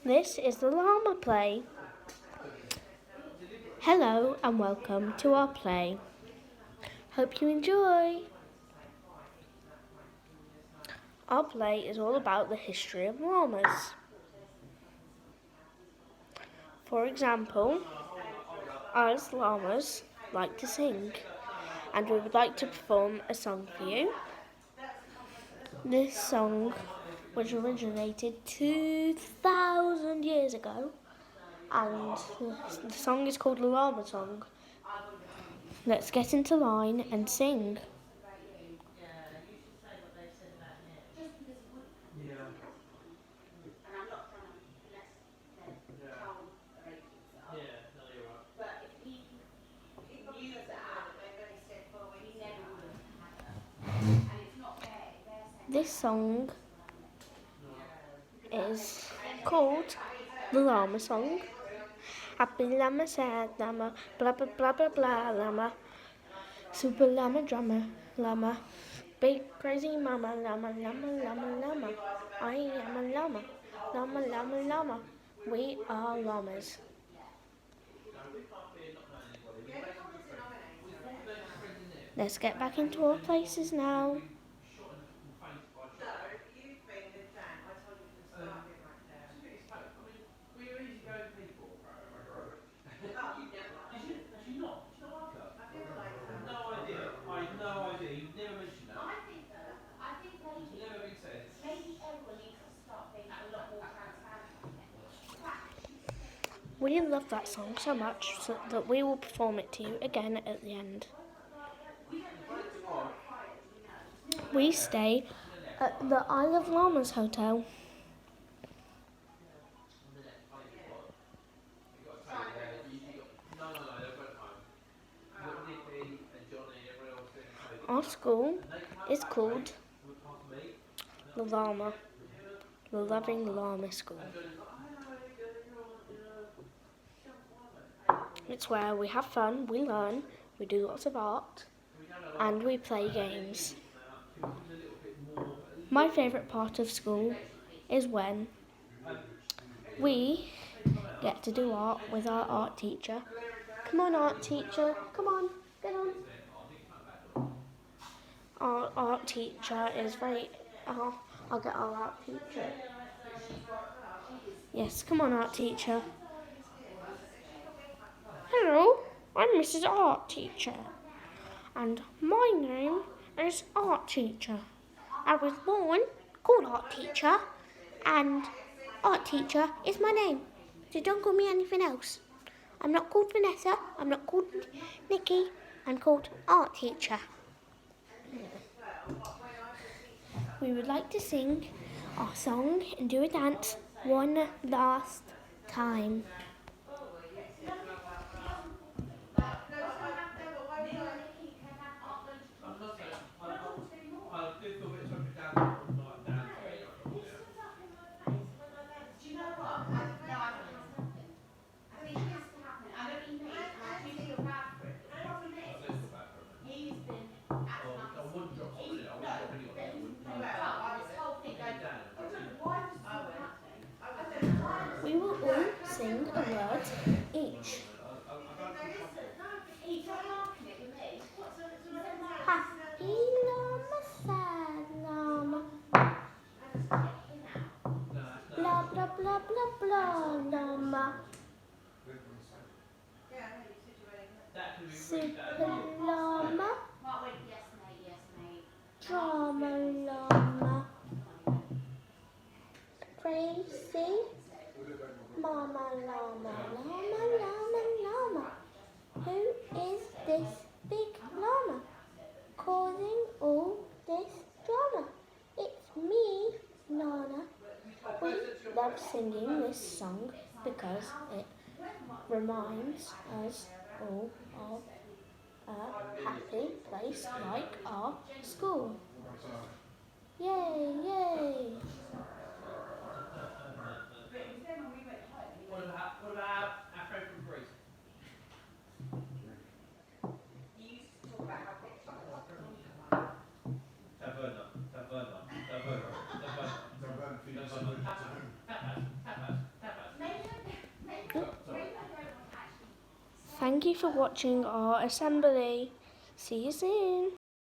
This is the Llama play. Hello and welcome to our play. Hope you enjoy. Our play is all about the history of llamas. For example, us llamas like to sing, and we would like to perform a song for you. This song was originated 2,000 years ago, and the song is called the Llama Song. Let's get into line and sing. This song is called the Llama Song. Happy llama, sad llama, blah blah blah blah blah llama. Super llama, drama llama. Big crazy mama llama, llama, llama, llama. I am a llama, llama, llama, llama. We are llamas. Let's get back into our places now. We love that song so much that we will perform it to you again at the end. We stay at the Isle of Llamas Hotel. Our school is called the Llama, the Loving Llama School. It's where we have fun, we learn, we do lots of art, and we play games. My favourite part of school is when we get to do art with our art teacher. Come on, art teacher, come on, get on. Our art teacher is very... I'll get our art teacher. Yes, come on, art teacher. Hello, I'm Mrs. Art Teacher, and my name is Art Teacher. I was born called Art Teacher, and Art Teacher is my name, so don't call me anything else. I'm not called Vanessa, I'm not called Nikki, I'm called Art Teacher. We would like to sing our song and do a dance one last time. We will all sing a word each. Happy llama, sad llama. Blah blah blah blah blah llama. Super llama. Drama llama. Crazy mama llama, llama, llama, llama. Who is this big llama causing all this drama? It's me, Nana. We love singing this song because it reminds us all of a happy place like our school. Yay, yay! What about Afro from Greece? You used to talk about how rich Taverna. Tapas. Thank you for watching our assembly. See you soon.